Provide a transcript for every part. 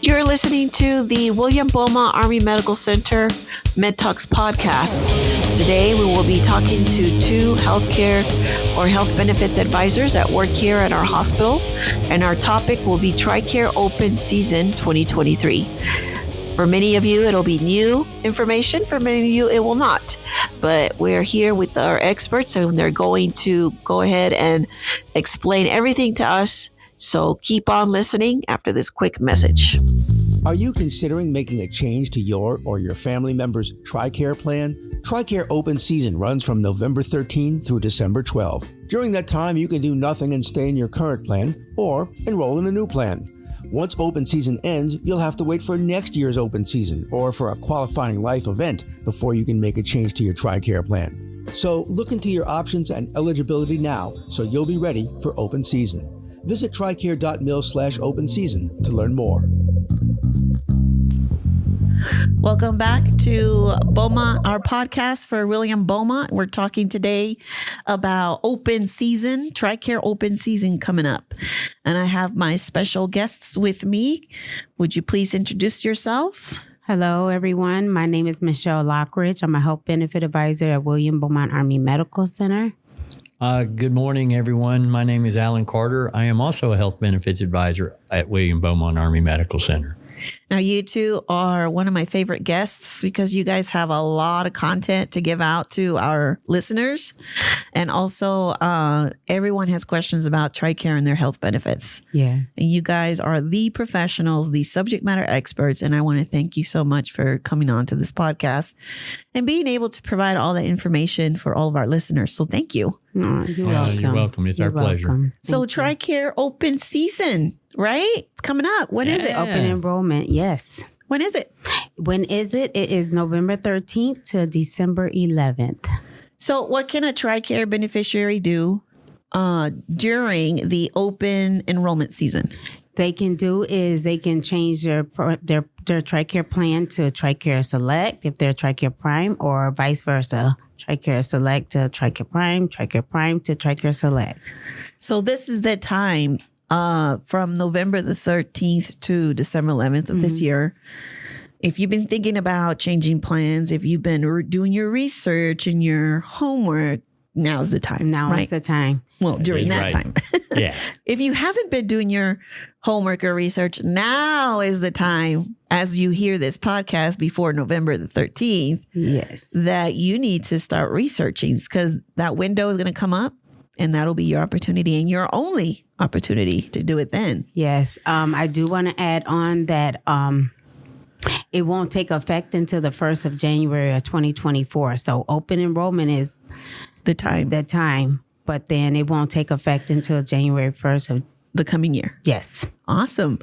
You're listening to the William Boma Army Medical Center Med Talks podcast. Today, we will be talking to two healthcare or health benefits advisors that work here at our hospital, and our topic will be TRICARE Open Season 2023. For many of you, it'll be new information. For many of you, it will not. But we're here with our experts, and they're going to go ahead and explain everything to us. So keep on listening after this quick message. Are you considering making a change to your or your family member's TRICARE plan? TRICARE Open Season runs from November 13 through December 12. During that time, you can do nothing and stay in your current plan or enroll in a new plan. Once open season ends, you'll have to wait for next year's open season or for a qualifying life event before you can make a change to your TRICARE plan. So look into your options and eligibility now so you'll be ready for open season. Visit tricare.mil/open season to learn more. Welcome back to Boma, our podcast for William Boma. We're talking today about open season, TRICARE Open Season coming up. And I have my special guests with me. Would you please introduce yourselves? Hello, everyone. My name is Michelle Lockridge. I'm a health benefit advisor at William Beaumont Army Medical Center. Good morning, everyone. My name is Alan Carter. I am also a health benefits advisor at William Beaumont Army Medical Center. Now, you two are one of my favorite guests because you guys have a lot of content to give out to our listeners. And also, everyone has questions about TRICARE and their health benefits. Yes. And you guys are the professionals, the subject matter experts. And I want to thank you so much for coming on to this podcast and being able to provide all that information for all of our listeners. So thank you. Oh, you're welcome. You're welcome. It's our pleasure. So TRICARE Open Season, right? It's coming up. When is it? Open enrollment, yes. When is it? When is it? It is November 13th to December 11th. So what can a TRICARE beneficiary do during the open enrollment season? They can change their TRICARE plan to TRICARE Select if they're TRICARE Prime, or vice versa. TRICARE Select to TRICARE Prime to TRICARE Select. So this is the time from November the 13th to December 11th of this year. If you've been thinking about changing plans, if you've been doing your research and your homework, now's the time. Now is the time. Well, during that time. Yeah. If you haven't been doing your homework or research, now is the time, as you hear this podcast before November the 13th, yes, that you need to start researching, because that window is going to come up and that'll be your opportunity and your only opportunity to do it then. Yes. I do want to add on that it won't take effect until the 1st of January of 2024. So open enrollment is the time. But then it won't take effect until January 1st of the coming year. Yes. Awesome.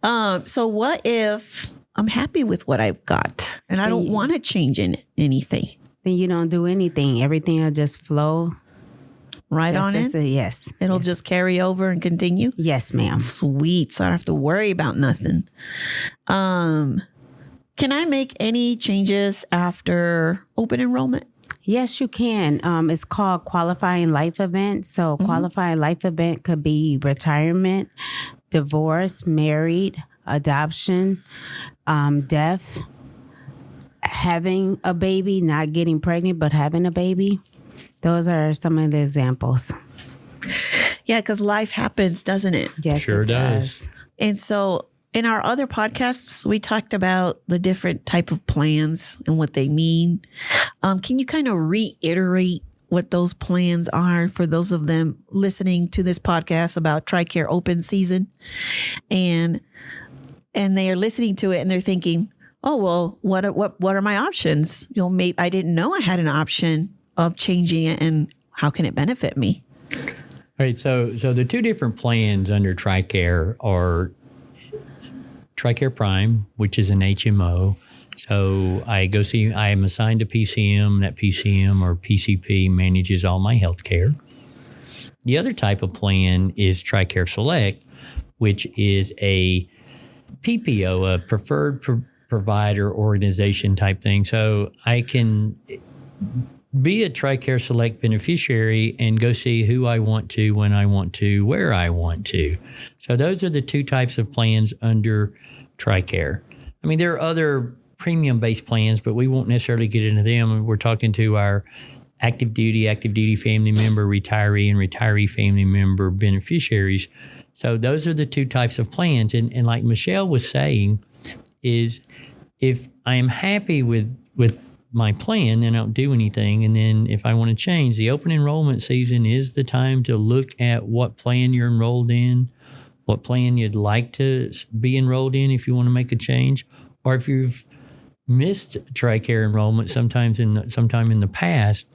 So what if I'm happy with what I've got and I don't want to change anything? Then you don't do anything. Everything will just flow. Right on it? Yes. It'll just carry over and continue? Yes, ma'am. Sweet. So I don't have to worry about nothing. Can I make any changes after open enrollment? Yes, you can. It's called qualifying life event. So qualifying life event could be retirement, divorce, married, adoption, death, having a baby, not getting pregnant, but having a baby. Those are some of the examples. Yeah, because life happens, doesn't it? Yes, sure it does. And so in our other podcasts, we talked about the different type of plans and what they mean. Can you kind of reiterate what those plans are for those of them listening to this podcast about TRICARE Open Season? And they are listening to it and they're thinking, oh, well, what are my options? Maybe I didn't know I had an option of changing it, and how can it benefit me? All right. So the two different plans under TRICARE are TRICARE Prime, which is an HMO. So I am assigned to PCM. That PCM or PCP manages all my health care. The other type of plan is TRICARE Select, which is a PPO, a preferred provider organization type thing. So I can be a TRICARE Select beneficiary and go see who I want to, when I want to, where I want to. So those are the two types of plans under TRICARE. I mean, there are other premium-based plans, but we won't necessarily get into them. We're talking to our active duty family member, retiree, and retiree family member beneficiaries. So those are the two types of plans. And like Michelle was saying, is if I am happy with my plan, then I don't do anything. And then if I want to change, the open enrollment season is the time to look at what plan you're enrolled in, what plan you'd like to be enrolled in if you want to make a change, or if you've missed TRICARE enrollment sometime in the past.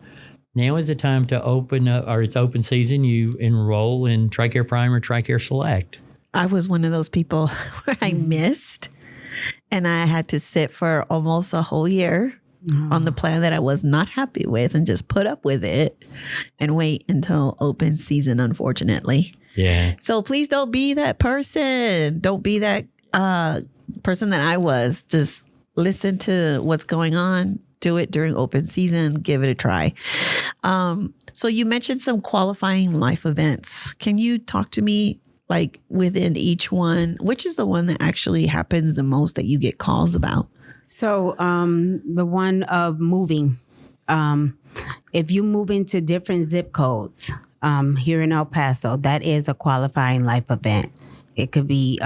Now is the time to open up, or it's open season. You enroll in TRICARE Prime or TRICARE Select. I was one of those people where I missed, and I had to sit for almost a whole year on the plan that I was not happy with and just put up with it and wait until open season, unfortunately. Yeah. So please don't be that person. Don't be that person that I was. Just listen to what's going on. Do it during open season. Give it a try. So you mentioned some qualifying life events. Can you talk to me, like within each one, which is the one that actually happens the most that you get calls about? So the one of moving, if you move into different zip codes here in El Paso, that is a qualifying life event. It could be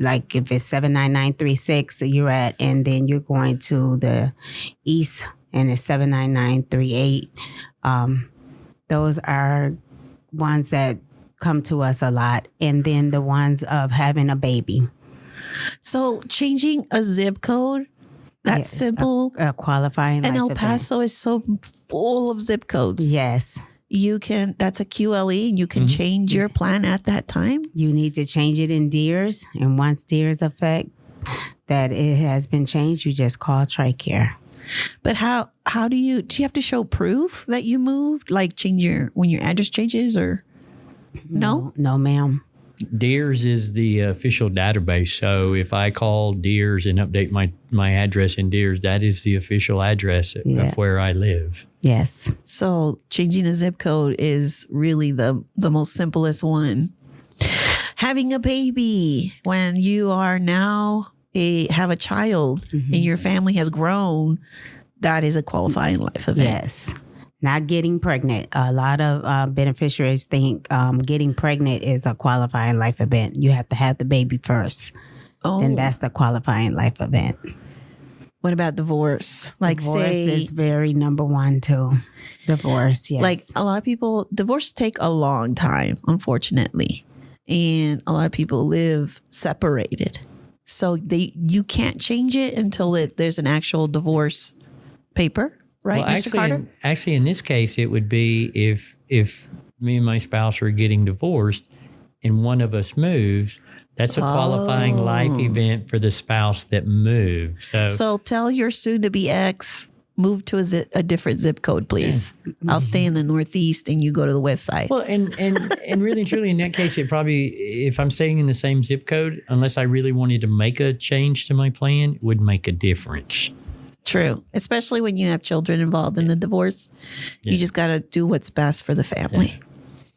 like if it's 79936 you're at, and then you're going to the east and it's 79938. Those are ones that come to us a lot. And then the ones of having a baby. So changing a zip code, that's simple. A qualifying and life El Paso is so full of zip codes. Yes. That's a QLE, and you can change your plan at that time. You need to change it in DEERS. And once DEERS affect that it has been changed, you just call TRICARE. But how do you have to show proof that you moved? Like when your address changes, or no? No, ma'am. DEERS is the official database. So if I call DEERS and update my address in DEERS, that is the official address of where I live. Yes. So changing a zip code is really the most simplest one. Having a baby, when you are now have a child and your family has grown, that is a qualifying life event. Yes. Not getting pregnant. A lot of beneficiaries think getting pregnant is a qualifying life event. You have to have the baby first. Oh. And that's the qualifying life event. What about divorce? Divorce is very number one too. Divorce, yes. Like a lot of people, divorce take a long time, unfortunately. And a lot of people live separated. So you can't change it until there's an actual divorce paper. Right, well, Mr. Carter? Actually, in this case, it would be if me and my spouse are getting divorced and one of us moves, that's a qualifying life event for the spouse that moved. So tell your soon-to-be ex, move to a different zip code, please. Yeah. I'll stay in the Northeast and you go to the West Side. Well, and really and truly, in that case, it probably, if I'm staying in the same zip code, unless I really wanted to make a change to my plan, it would make a difference. True. Especially when you have children involved in the divorce. Yeah. You just got to do what's best for the family.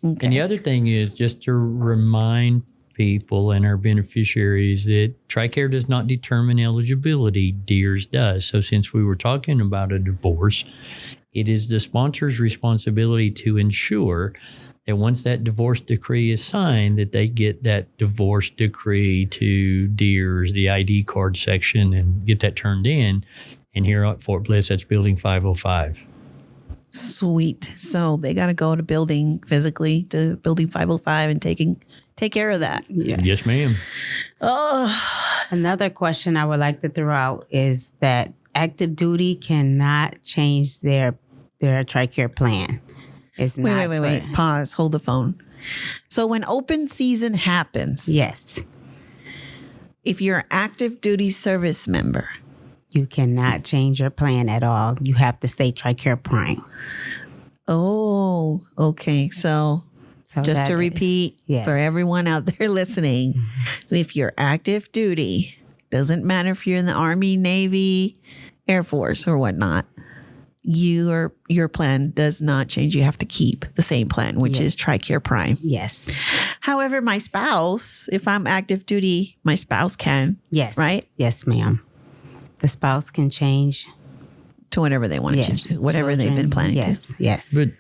Yeah. Okay. And the other thing is just to remind people and our beneficiaries that TRICARE does not determine eligibility. DEERS does. So since we were talking about a divorce, it is the sponsor's responsibility to ensure that once that divorce decree is signed, that they get that divorce decree to DEERS, the ID card section, and get that turned in. And here at Fort Bliss, that's building 505. Sweet. So they got to go to building 505 and take care of that. Yes, ma'am. Oh. Another question I would like to throw out is that active duty cannot change their TRICARE plan. It's wait. Pause. Hold the phone. So when open season happens. Yes. If you're an active duty service member. You cannot change your plan at all. You have to stay TRICARE Prime. Oh, okay. So just to repeat for everyone out there listening, if you're active duty, doesn't matter if you're in the Army, Navy, Air Force or whatnot, your plan does not change. You have to keep the same plan, which is TRICARE Prime. Yes. However, my spouse, if I'm active duty, my spouse can. Yes. Right? Yes, ma'am. The spouse can change to whatever they want to choose, whatever they've been planning to. Yes. But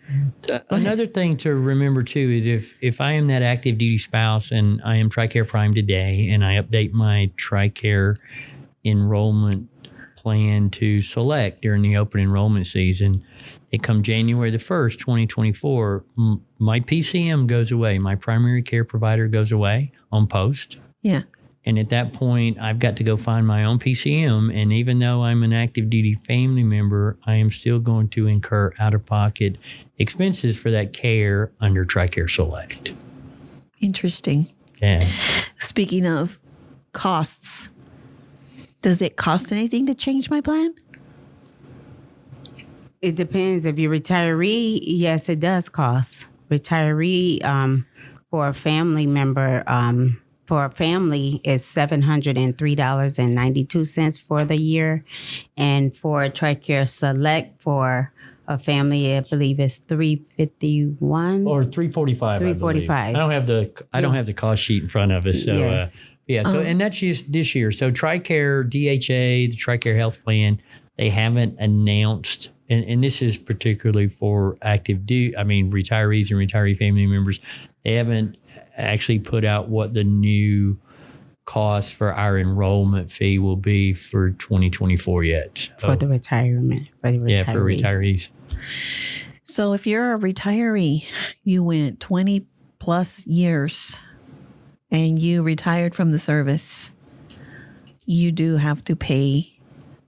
another thing to remember too is if I am that active duty spouse and I am TRICARE Prime today and I update my TRICARE enrollment plan to select during the open enrollment season, it come January the 1st, 2024, my PCM goes away. My primary care provider goes away on post. Yeah. And at that point, I've got to go find my own PCM. And even though I'm an active duty family member, I am still going to incur out-of-pocket expenses for that care under TRICARE Select. Interesting. Yeah. Speaking of costs, does it cost anything to change my plan? It depends. If you're retiree, yes, it does cost. Retiree for a family member, for a family is $703.92 for the year. And for TRICARE Select for a family, I believe it's $351 or $345. $345. I don't have the cost sheet in front of us. So Yes. so and that's just this year. So TRICARE, DHA, the TRICARE Health Plan, they haven't announced, and this is particularly for retirees and retiree family members. They haven't actually put out what the new cost for our enrollment fee will be for 2024 yet. For the retirement. For the retirees. Yeah, for retirees. So if you're a retiree, you went 20 plus years and you retired from the service, you do have to pay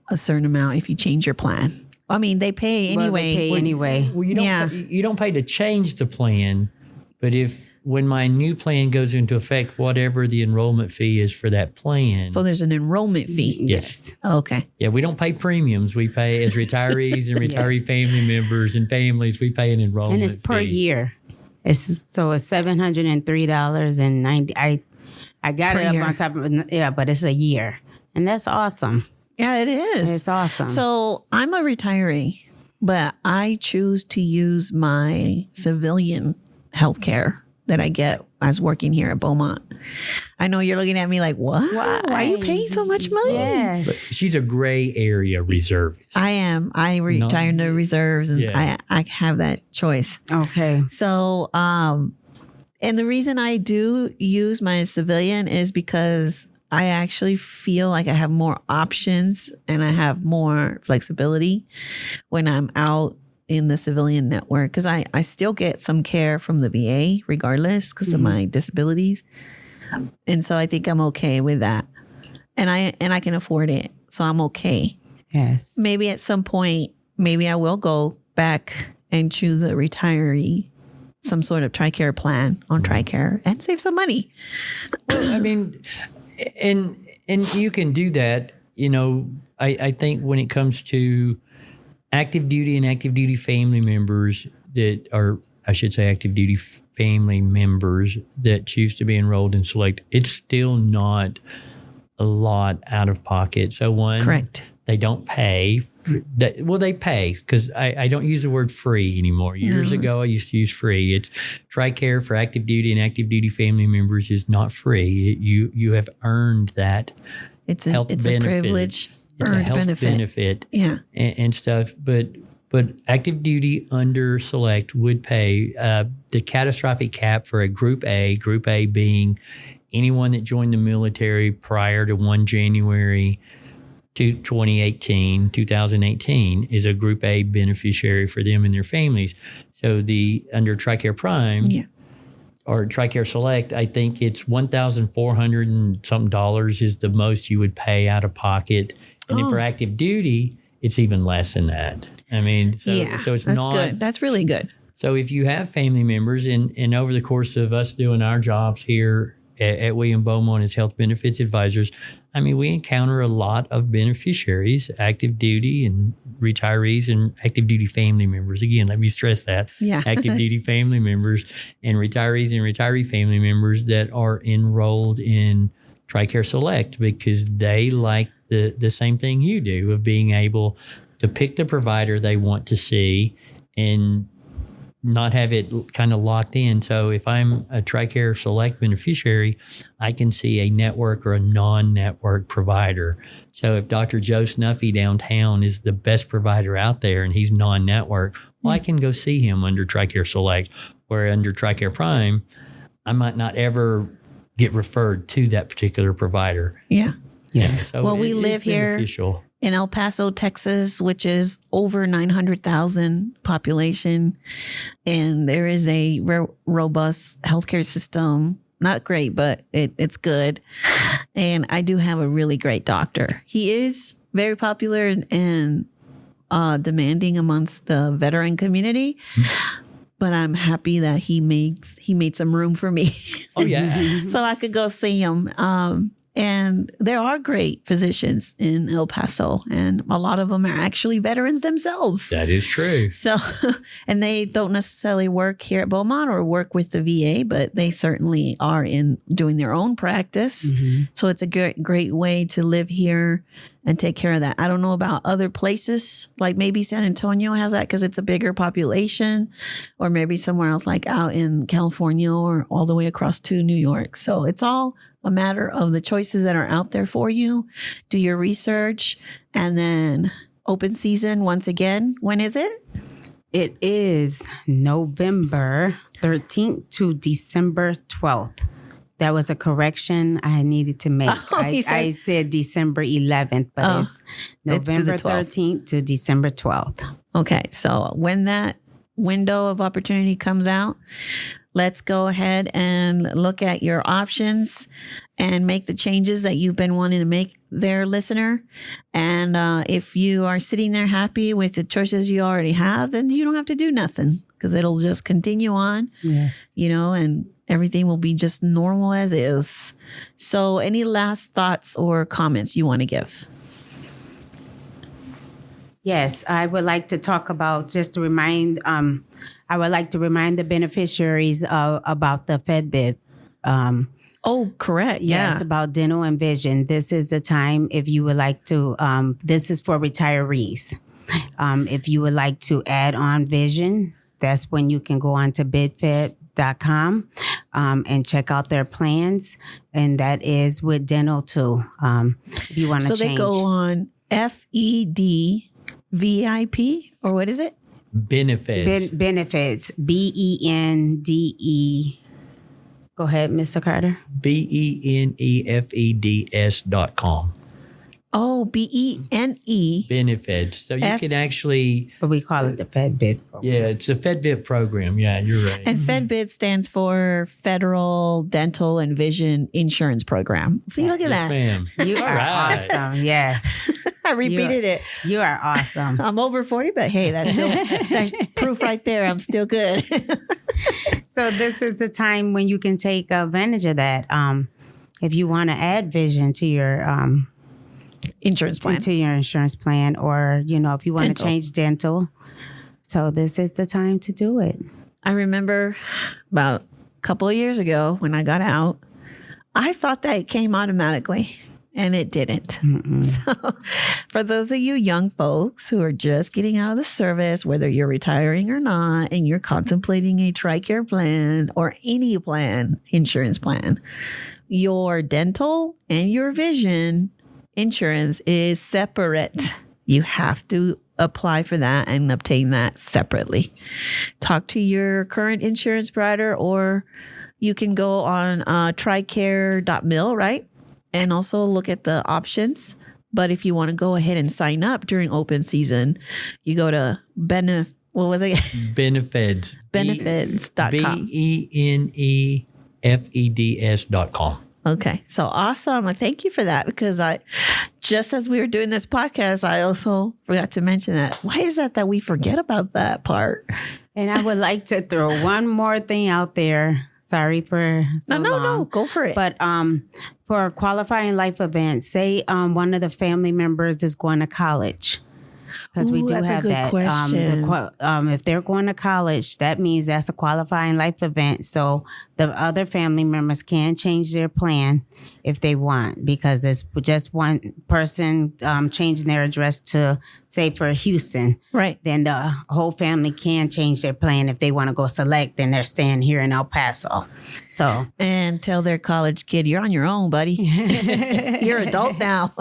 a certain amount if you change your plan. I mean, they pay anyway. Well, they pay anyway. Well, you don't pay to change the plan, but when my new plan goes into effect, whatever the enrollment fee is for that plan. So there's an enrollment fee. Yes. Okay. Yeah, we don't pay premiums. We pay as retirees and retiree family members and families. We pay an enrollment And it's per fee. year. It's $703.90. I got Per it up year. on top of it, but it's a year. And that's awesome. Yeah, it is. It's awesome. So I'm a retiree, but I choose to use my civilian health care that I get as working here at Beaumont. I know you're looking at me like, what? Why are you paying so much money? Yes. But she's a gray area reservist. I am. I retire into reserves and Yeah. I have that choice. Okay. So, and the reason I do use my civilian is because I actually feel like I have more options and I have more flexibility when I'm out in the civilian network, because I still get some care from the VA regardless because of my disabilities. And so I think I'm okay with that. And I can afford it. So I'm okay. Yes. Maybe at some point, maybe I will go back and choose a retiree, some sort of TRICARE plan on TRICARE and save some money. I mean, and you can do that. You know, I think when it comes to active duty and active duty family members that are, I should say, active duty family members that choose to be enrolled in Select, it's still not a lot out of pocket. So Correct. They don't pay. They pay because I don't use the word free anymore. Years ago, I used to use free. It's TRICARE for active duty and active duty family members is not free. You have earned that health benefit. A privilege. It's a health benefit. Yeah. And stuff. But active duty under Select would pay the catastrophic cap for a Group A being anyone that joined the military prior to 1 January 2018 is a Group A beneficiary for them and their families. So under TRICARE Prime or TRICARE Select, I think it's $1,400 and something dollars is the most you would pay out of pocket. And then for active duty, it's even less than that. I mean, so it's that's not good. That's really good. So if you have family members and over the course of us doing our jobs here at William Beaumont as health benefits advisors, I mean, we encounter a lot of beneficiaries, active duty and retirees and active duty family members. Again, let me stress that. Yeah. Active duty family members and retirees and retiree family members that are enrolled in TRICARE Select because they like the same thing you do of being able to pick the provider they want to see and not have it kind of locked in. So if I'm a TRICARE Select beneficiary, I can see a network or a non-network provider. So if Dr. Joe Snuffy downtown is the best provider out there and he's non-network, well, I can go see him under TRICARE Select, where under TRICARE Prime, I might not ever get referred to that particular provider. Yeah. Yeah. So Well, we live here beneficial. in El Paso, Texas, which is over 900,000 population. And there is a robust healthcare system. Not great, but it's good. And I do have a really great doctor. He is very popular and demanding amongst the veteran community. But I'm happy that he made some room for me. Oh, yeah. So I could go see him. And there are great physicians in El Paso, and a lot of them are actually veterans themselves. That is true. So, and they don't necessarily work here at Beaumont or work with the VA, but they certainly are in doing their own practice. Mm-hmm. So it's a great way to live here and take care of that. I don't know about other places, like maybe San Antonio has that because it's a bigger population, or maybe somewhere else like out in California or all the way across to New York. So it's all a matter of the choices that are out there for you. Do your research, and then open season once again. When is it? It is November 13th to December 12th. That was a correction I needed to make. I said December 11th, but it's November 13th to December 12th. Okay. So when that window of opportunity comes out, let's go ahead and look at your options and make the changes that you've been wanting to make there, listener. And if you are sitting there happy with the choices you already have, then you don't have to do nothing because it'll just continue on. Yes. And everything will be just normal as is. So any last thoughts or comments you want to give? Yes, I would like to talk about just to remind. I would like to remind the beneficiaries about the FedBid. Oh, correct. Yes, Yeah. about dental and vision. This is the time if you would like to. This is for retirees. If you would like to add on vision, that's when you can go on to bidfed.com and check out their plans, and that is with dental too. If you want to change, So they go on FED VIP, or what is it? Benefits. Benefits, BENDE. Go ahead, Mr. Carter. BENEFEDS.com. Oh, BENE. Benefits. So you can actually, But we call it the FedBid program. yeah, it's a FedVip program. Yeah, you're right. And FedBid stands for Federal Dental and Vision Insurance Program. See, look at Yes, that. ma'am. You are right. awesome. Yes. I repeated it. You are awesome. I'm over 40, but hey, that's proof right there. I'm still good. So this is the time when you can take advantage of that. If you want to add vision to your Insurance plan. to your insurance plan, or if you want to Dental. change dental, so this is the time to do it. I remember about a couple of years ago when I got out, I thought that it came automatically, and it didn't. So for those of you young folks who are just getting out of the service, whether you're retiring or not, and you're contemplating a TRICARE plan or any plan, insurance plan, your dental and your vision insurance is separate. You have to apply for that and obtain that separately. Talk to your current insurance provider, or you can go on tricare.mil, right? And also look at the options. But if you want to go ahead and sign up during open season, you go to what was it? Benefits. Benefits.com. BENEFEDS.com. Okay. So awesome. Thank you for that, because just as we were doing this podcast, I also forgot to mention that. Why is that we forget about that part? And I would like to throw one more thing out there. Sorry for so long. No, go for it. But for qualifying life events, say one of the family members is going to college. Because we do that's have a good that. question. If they're going to college, that means that's a qualifying life event. So the other family members can change their plan if they want, because it's just one person changing their address to, say, for Houston. Right. Then the whole family can change their plan if they want to go select, and they're staying here in El Paso. So And tell their college kid, you're on your own, buddy. You're an adult now.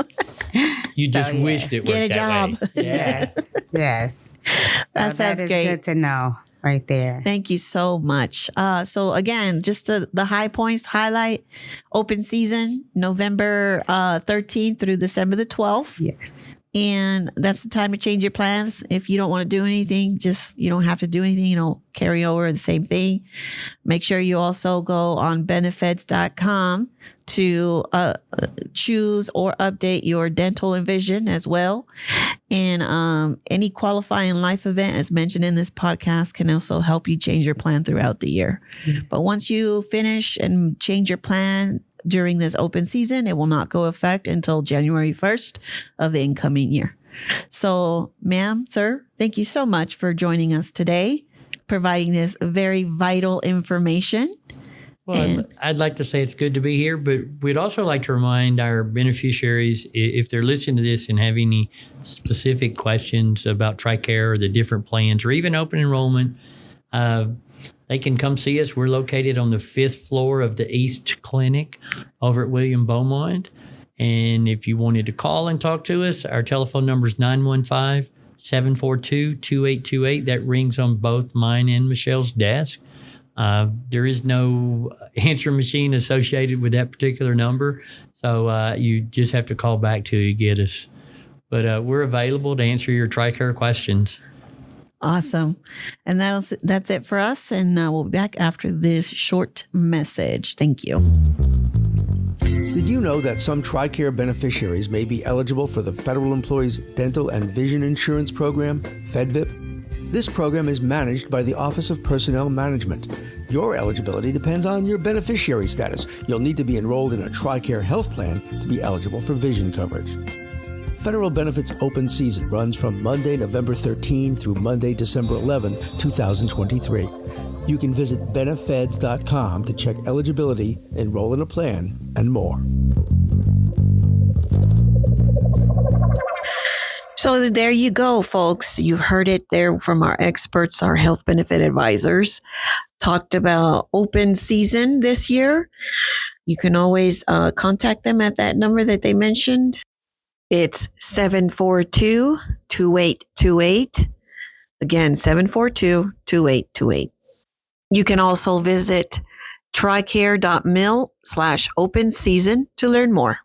You So, just wished it worked Get a that job. way. Yeah. yes. So That sounds is great. good to know right there. Thank you so much. So again, just the high points highlight: open season, November 13th through December the 12th. Yes. And that's the time to change your plans. If you don't want to do anything, you don't have to do anything, carry over the same thing. Make sure you also go on benefits.com to choose or update your dental and vision as well. And any qualifying life event, as mentioned in this podcast, can also help you change your plan throughout the year. Mm-hmm. But once you finish and change your plan during this open season, it will not go effect until January 1st of the incoming year. So, ma'am, sir, thank you so much for joining us today, providing this very vital information. Well, I'd like to say it's good to be here, but we'd also like to remind our beneficiaries, if they're listening to this and have any specific questions about TRICARE or the different plans or even open enrollment, they can come see us. We're located on the 5th floor of the East Clinic over at William Beaumont. And if you wanted to call and talk to us, our telephone number is 915-742-2828. That rings on both mine and Michelle's desk. There is no answer machine associated with that particular number. So you just have to call back till you get us. But we're available to answer your TRICARE questions. Awesome. And that's it for us. And we'll be back after this short message. Thank you. Did you know that some TRICARE beneficiaries may be eligible for the Federal Employees Dental and Vision Insurance Program, FEDVIP? This program is managed by the Office of Personnel Management. Your eligibility depends on your beneficiary status. You'll need to be enrolled in a TRICARE health plan to be eligible for vision coverage. Federal Benefits Open Season runs from Monday, November 13 through Monday, December 11, 2023. You can visit benefeds.com to check eligibility, enroll in a plan, and more. So there you go, folks. You heard it there from our experts, our health benefit advisors. Talked about open season this year. You can always contact them at that number that they mentioned. It's 742-2828. Again, 742-2828. You can also visit tricare.mil/open season to learn more.